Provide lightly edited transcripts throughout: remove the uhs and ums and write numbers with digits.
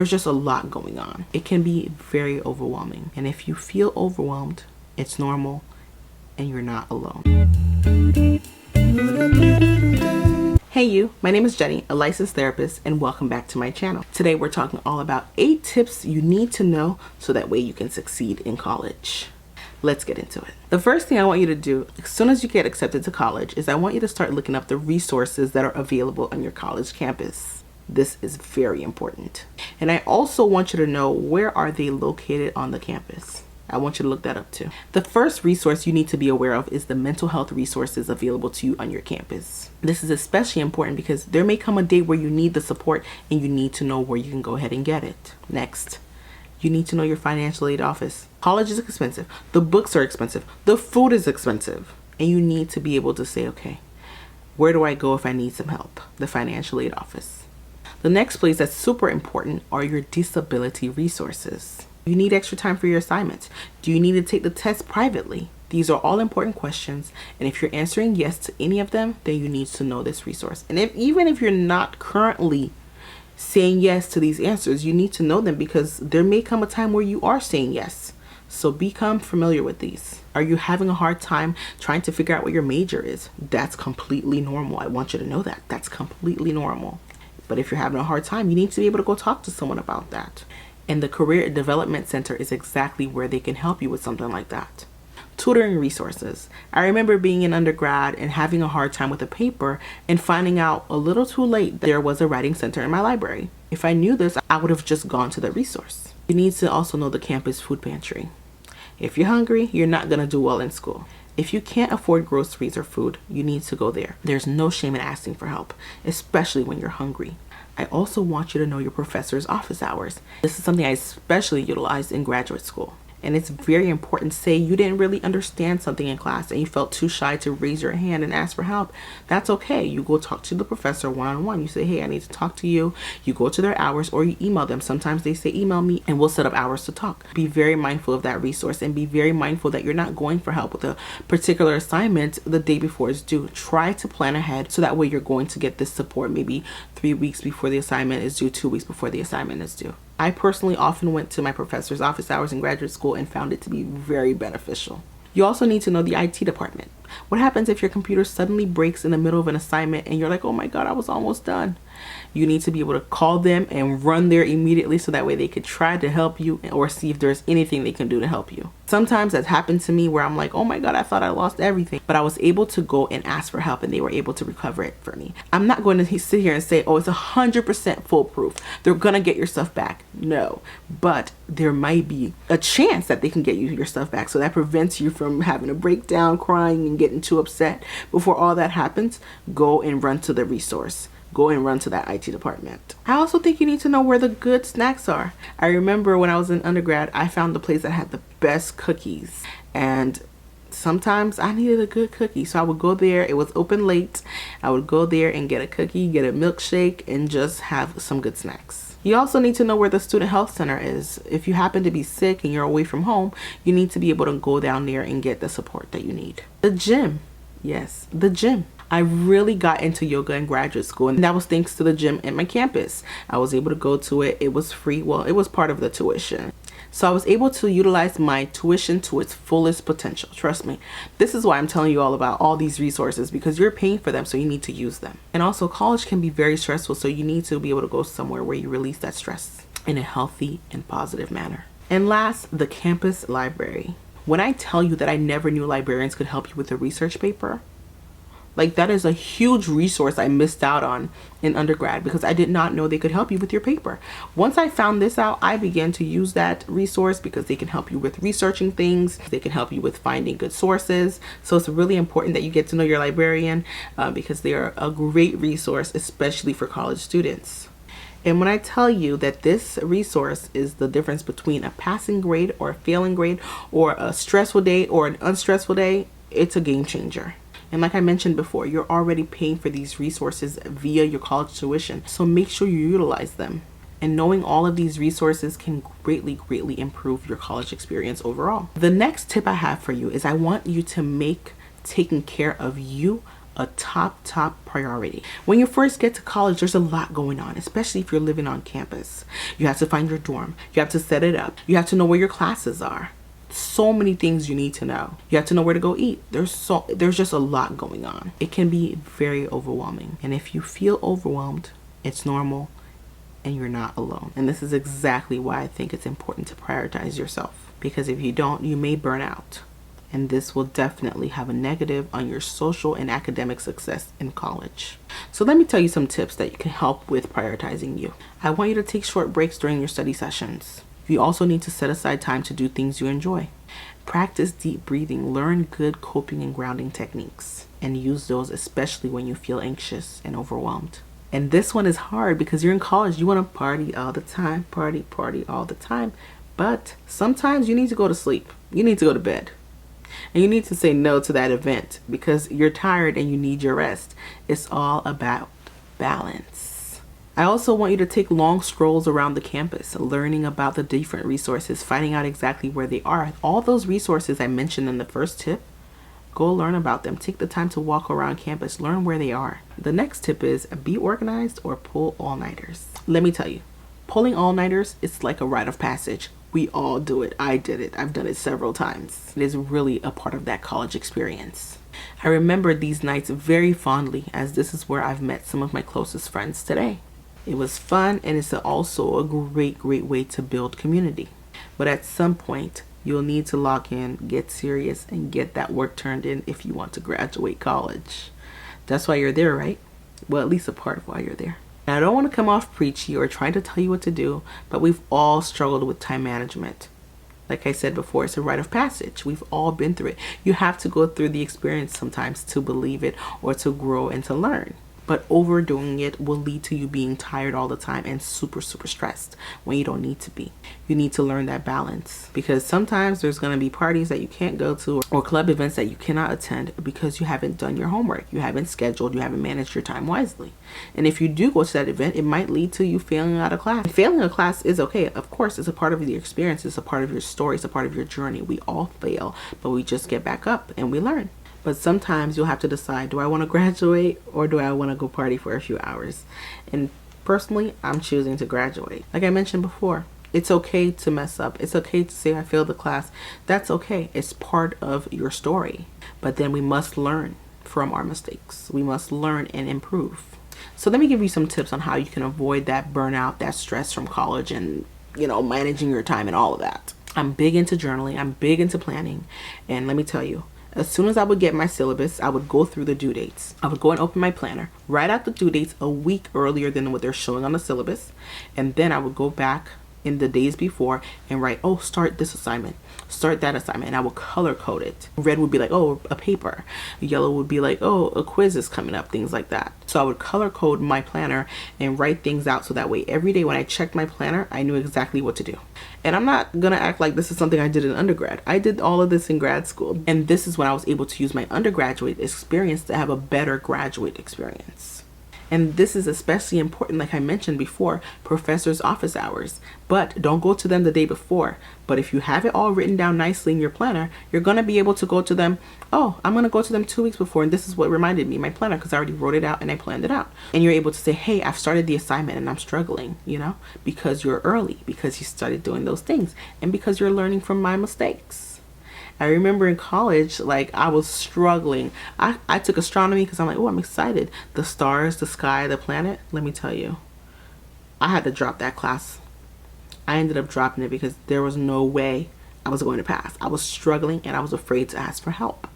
There's just a lot going on. It can be very overwhelming. And if you feel overwhelmed, it's normal and you're not alone. Hey you, my name is Jenny, a licensed therapist, and welcome back to my channel. Today we're talking all about 8 tips you need to know so that way you can succeed in college. Let's get into it. The first thing I want you to do as soon as you get accepted to college is I want you to start looking up the resources that are available on your college campus. This is very important. And I also want you to know where are they located on the campus. I want you to look that up too. The first resource you need to be aware of is the mental health resources available to you on your campus. This is especially important because there may come a day where you need the support and you need to know where you can go ahead and get it. Next, you need to know your financial aid office. College is expensive. The books are expensive. The food is expensive. And you need to be able to say, okay, where do I go if I need some help? The financial aid office. The next place that's super important are your disability resources. You need extra time for your assignments. Do you need to take the test privately? These are all important questions, and if you're answering yes to any of them, then you need to know this resource. And even if you're not currently saying yes to these answers, you need to know them because there may come a time where you are saying yes. So become familiar with these. Are you having a hard time trying to figure out what your major is? That's completely normal. I want you to know that. That's completely normal. But if you're having a hard time, you need to be able to go talk to someone about that. And the Career Development Center is exactly where they can help you with something like that. Tutoring resources. I remember being in undergrad and having a hard time with a paper and finding out a little too late that there was a writing center in my library. If I knew this, I would have just gone to the resource. You need to also know the campus food pantry. If you're hungry, you're not going to do well in school. If you can't afford groceries or food, you need to go there. There's no shame in asking for help, especially when you're hungry. I also want you to know your professor's office hours. This is something I especially utilized in graduate school. And it's very important. Say you didn't really understand something in class and you felt too shy to raise your hand and ask for help. That's okay. You go talk to the professor one-on-one. You say, hey, I need to talk to you. You go to their hours or you email them. Sometimes they say email me and we'll set up hours to talk. Be very mindful of that resource and be very mindful that you're not going for help with a particular assignment the day before it's due. Try to plan ahead so that way you're going to get this support maybe 3 weeks before the assignment is due, 2 weeks before the assignment is due. I personally often went to my professor's office hours in graduate school and found it to be very beneficial. You also need to know the IT department. What happens if your computer suddenly breaks in the middle of an assignment and you're like, oh my God, I was almost done? You need to be able to call them and run there immediately so that way they could try to help you or see if there's anything they can do to help you. Sometimes that's happened to me where I'm like, oh my God, I thought I lost everything. But I was able to go and ask for help and they were able to recover it for me. I'm not going to sit here and say, oh, it's 100% foolproof. They're going to get your stuff back. No, but there might be a chance that they can get you your stuff back. So that prevents you from having a breakdown, crying, and getting too upset. Before all that happens, go and run to the resource. Go and run to that IT department. I also think you need to know where the good snacks are. I remember when I was in undergrad, I found the place that had the best cookies. And sometimes I needed a good cookie. So I would go there. It was open late. I would go there and get a cookie, get a milkshake, and just have some good snacks. You also need to know where the student health center is. If you happen to be sick and you're away from home, you need to be able to go down there and get the support that you need. The gym. Yes, the gym. I really got into yoga in graduate school, and that was thanks to the gym at my campus. I was able to go to it. It was free. Well, it was part of the tuition. So I was able to utilize my tuition to its fullest potential. Trust me. This is why I'm telling you all about all these resources, because you're paying for them, so you need to use them. And also, college can be very stressful, so you need to be able to go somewhere where you release that stress in a healthy and positive manner. And last, the campus library. When I tell you that I never knew librarians could help you with a research paper, like, that is a huge resource I missed out on in undergrad because I did not know they could help you with your paper. Once I found this out, I began to use that resource because they can help you with researching things. They can help you with finding good sources. So it's really important that you get to know your librarian because they are a great resource, especially for college students. And when I tell you that this resource is the difference between a passing grade or a failing grade or a stressful day or an unstressful day, it's a game changer. And like I mentioned before, you're already paying for these resources via your college tuition. So make sure you utilize them. And knowing all of these resources can greatly improve your college experience overall. The next tip I have for you is I want you to make taking care of you a top priority. When you first get to college, there's a lot going on, especially if you're living on campus. You have to find your dorm. You have to set it up. You have to know where your classes are. So many things you need to know. You have to know where to go eat. There's just a lot going on. It can be very overwhelming. And if you feel overwhelmed, it's normal and you're not alone. And this is exactly why I think it's important to prioritize yourself. Because if you don't, you may burn out. And this will definitely have a negative on your social and academic success in college. So let me tell you some tips that can help with prioritizing you. I want you to take short breaks during your study sessions. You also need to set aside time to do things you enjoy. Practice deep breathing, learn good coping and grounding techniques, and use those especially when you feel anxious and overwhelmed. And this one is hard because you're in college. You want to party all the time, party all the time. But sometimes you need to go to sleep. You need to go to bed. And you need to say no to that event because you're tired and you need your rest. It's all about balance. I also want you to take long strolls around the campus, learning about the different resources, finding out exactly where they are. All those resources I mentioned in the first tip, go learn about them. Take the time to walk around campus, learn where they are. The next tip is be organized or pull all-nighters. Let me tell you, pulling all-nighters is like a rite of passage. We all do it. I did it. I've done it several times. It is really a part of that college experience. I remember these nights very fondly as this is where I've met some of my closest friends today. It was fun and it's also a great way to build community. But at some point, you'll need to lock in, get serious, and get that work turned in if you want to graduate college. That's why you're there, right? Well, at least a part of why you're there. Now, I don't want to come off preachy or trying to tell you what to do, but we've all struggled with time management. Like I said before, it's a rite of passage. We've all been through it. You have to go through the experience sometimes to believe it or to grow and to learn. But overdoing it will lead to you being tired all the time and super stressed when you don't need to be. You need to learn that balance because sometimes there's going to be parties that you can't go to or club events that you cannot attend because you haven't done your homework, you haven't scheduled, you haven't managed your time wisely. And if you do go to that event, it might lead to you failing out of class. Failing a class is okay. Of course, it's a part of the experience. It's a part of your story. It's a part of your journey. We all fail, but we just get back up and we learn. But sometimes you'll have to decide, do I want to graduate or do I want to go party for a few hours? And personally, I'm choosing to graduate. Like I mentioned before, it's okay to mess up. It's okay to say I failed the class. That's okay. It's part of your story. But then we must learn from our mistakes. We must learn and improve. So let me give you some tips on how you can avoid that burnout, that stress from college and, managing your time and all of that. I'm big into journaling. I'm big into planning. And let me tell you, as soon as I would get my syllabus, I would go through the due dates. I would go and open my planner, write out the due dates a week earlier than what they're showing on the syllabus. And then I would go back in the days before and write, start this assignment, start that assignment, and I will color code it. Red would be like, a paper. Yellow would be like, a quiz is coming up, things like that. So I would color code my planner and write things out so that way every day when I checked my planner, I knew exactly what to do. And I'm not gonna act like this is something I did in undergrad. I did all of this in grad school. And this is when I was able to use my undergraduate experience to have a better graduate experience. And this is especially important, like I mentioned before, professors' office hours. But don't go to them the day before. But if you have it all written down nicely in your planner, you're going to be able to go to them. I'm going to go to them 2 weeks before. And this is what reminded me, my planner, because I already wrote it out and I planned it out. And you're able to say, hey, I've started the assignment and I'm struggling, because you're early, because you started doing those things, and because you're learning from my mistakes. I remember in college, I was struggling. I took astronomy because I'm like, I'm excited. The stars, the sky, the planet. Let me tell you, I had to drop that class. I ended up dropping it because there was no way I was going to pass. I was struggling and I was afraid to ask for help.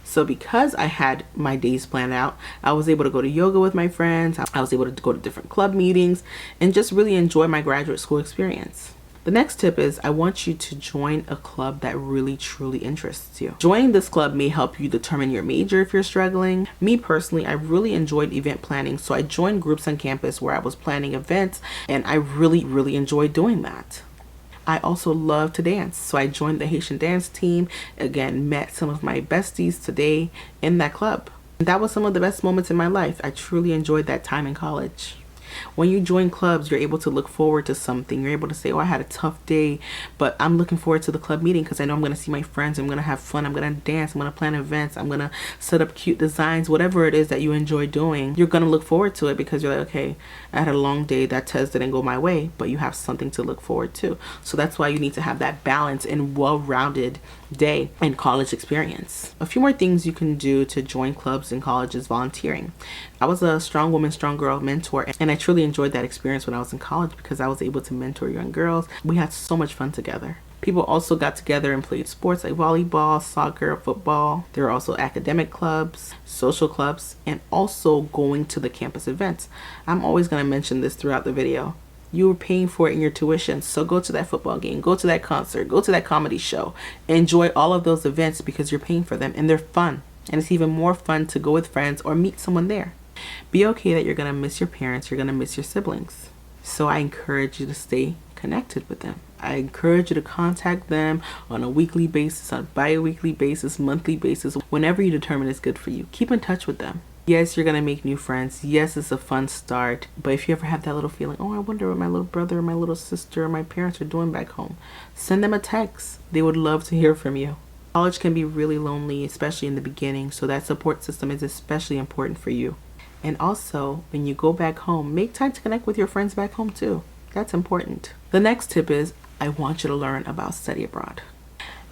So because I had my days planned out, I was able to go to yoga with my friends. I was able to go to different club meetings and just really enjoy my graduate school experience. The next tip is I want you to join a club that really truly interests you. Joining this club may help you determine your major if you're struggling. Me personally, I really enjoyed event planning, so I joined groups on campus where I was planning events, and I really enjoyed doing that. I also love to dance, so I joined the Haitian dance team. Again, met some of my besties today in that club. And that was some of the best moments in my life. I truly enjoyed that time in college. When you join clubs, you're able to look forward to something. You're able to say, oh, I had a tough day, but I'm looking forward to the club meeting because I know I'm going to see my friends. I'm going to have fun. I'm going to dance. I'm going to plan events. I'm going to set up cute designs. Whatever it is that you enjoy doing, you're going to look forward to it because you're like, okay, I had a long day. That test didn't go my way, but you have something to look forward to. So that's why you need to have that balance and well-rounded day and college experience. A few more things you can do to join clubs in college is volunteering. I was a strong woman, strong girl mentor, and I truly enjoyed that experience when I was in college because I was able to mentor young girls. We had so much fun together. People also got together and played sports like volleyball, soccer, football. There are also academic clubs, social clubs, and also going to the campus events. I'm always going to mention this throughout the video. You were paying for it in your tuition, so go to that football game, go to that concert, go to that comedy show. Enjoy all of those events because you're paying for them and they're fun. And it's even more fun to go with friends or meet someone there. Be okay that you're going to miss your parents, you're going to miss your siblings. So I encourage you to stay connected with them. I encourage you to contact them on a weekly basis, on a bi-weekly basis, monthly basis, whenever you determine it's good for you. Keep in touch with them. Yes, you're going to make new friends. Yes, it's a fun start. But if you ever have that little feeling, oh, I wonder what my little brother or my little sister or my parents are doing back home, send them a text. They would love to hear from you. College can be really lonely, especially in the beginning. So that support system is especially important for you. And also, when you go back home, make time to connect with your friends back home too. That's important. The next tip is, I want you to learn about study abroad.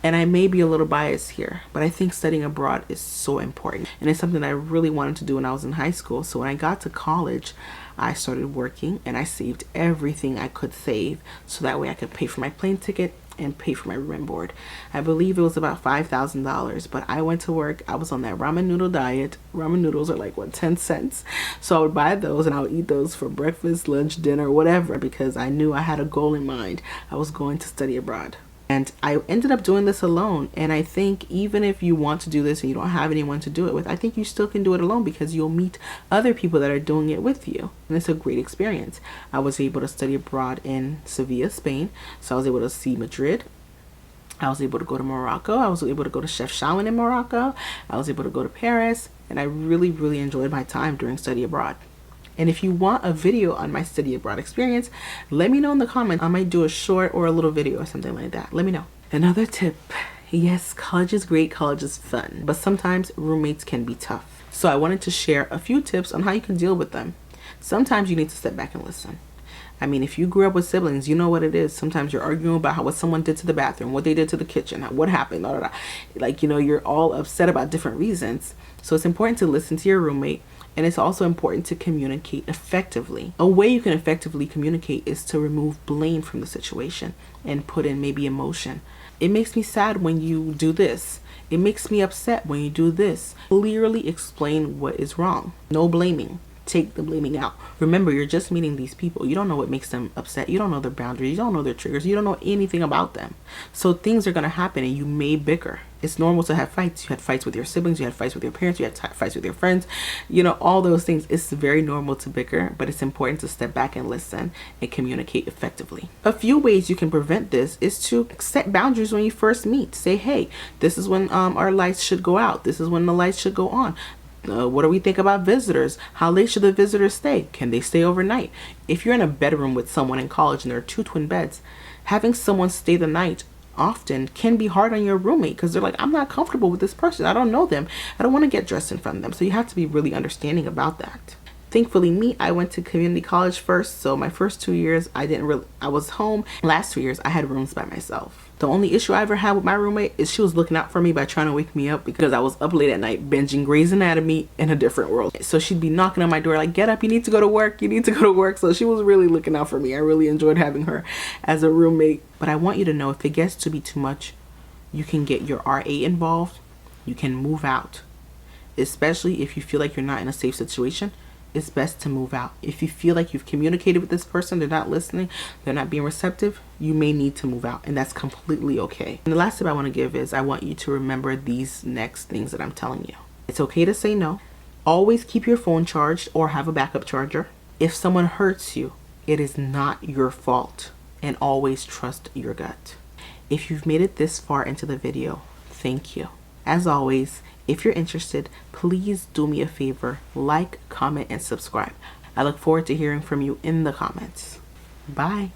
And I may be a little biased here, but I think studying abroad is so important. And it's something I really wanted to do when I was in high school. So when I got to college, I started working and I saved everything I could save so that way I could pay for my plane ticket and pay for my room and board. I believe it was about $5,000, but I went to work. I was on that ramen noodle diet. Ramen noodles are like, what, 10 cents? So I would buy those and I would eat those for breakfast, lunch, dinner, whatever, because I knew I had a goal in mind. I was going to study abroad. And I ended up doing this alone. And I think even if you want to do this and you don't have anyone to do it with, I think you still can do it alone because you'll meet other people that are doing it with you. And it's a great experience. I was able to study abroad in Sevilla, Spain. So I was able to see Madrid. I was able to go to Morocco. I was able to go to Chef Shawan in Morocco. I was able to go to Paris. And I really, really enjoyed my time during study abroad. And if you want a video on my study abroad experience, let me know in the comments. I might do a short or a little video or something like that. Let me know. Another tip. Yes, college is great. College is fun. But sometimes roommates can be tough. So I wanted to share a few tips on how you can deal with them. Sometimes you need to step back and listen. I mean, if you grew up with siblings, you know what it is. Sometimes you're arguing about what someone did to the bathroom, what they did to the kitchen, what happened, blah, blah, blah. Like, you're all upset about different reasons. So it's important to listen to your roommate. And it's also important to communicate effectively. A way you can effectively communicate is to remove blame from the situation and put in maybe emotion. It makes me sad when you do this. It makes me upset when you do this. Clearly explain what is wrong. No blaming. Take the blaming out. Remember, you're just meeting these people. You don't know what makes them upset. You don't know their boundaries. You don't know their triggers. You don't know anything about them. So things are going to happen and you may bicker. It's normal to have fights. You had fights with your siblings. You had fights with your parents. You had fights with your friends. All those things. It's very normal to bicker, but it's important to step back and listen and communicate effectively. A few ways you can prevent this is to set boundaries when you first meet. Say, hey, this is when our lights should go out. This is when the lights should go on. What do we think about visitors? How late should the visitors stay? Can they stay overnight? If you're in a bedroom with someone in college and there are 2 twin beds, having someone stay the night often can be hard on your roommate because they're like, I'm not comfortable with this person. I don't know them. I don't want to get dressed in front of them. So you have to be really understanding about that. Thankfully, I went to community college first. So my first 2 years, I was home. Last 2 years, I had rooms by myself. The only issue I ever had with my roommate is she was looking out for me by trying to wake me up because I was up late at night binging Grey's Anatomy in a different world. So she'd be knocking on my door like, get up, you need to go to work, you need to go to work. So she was really looking out for me. I really enjoyed having her as a roommate. But I want you to know, if it gets to be too much, you can get your RA involved. You can move out, especially if you feel like you're not in a safe situation. It's best to move out. If you feel like you've communicated with this person, they're not listening, they're not being receptive, you may need to move out, and that's completely okay. And the last tip I want to give is I want you to remember these next things that I'm telling you. It's okay to say no. Always keep your phone charged or have a backup charger. If someone hurts you, it is not your fault, and always trust your gut. If you've made it this far into the video, thank you. As always, if you're interested, please do me a favor, like, comment, and subscribe. I look forward to hearing from you in the comments. Bye.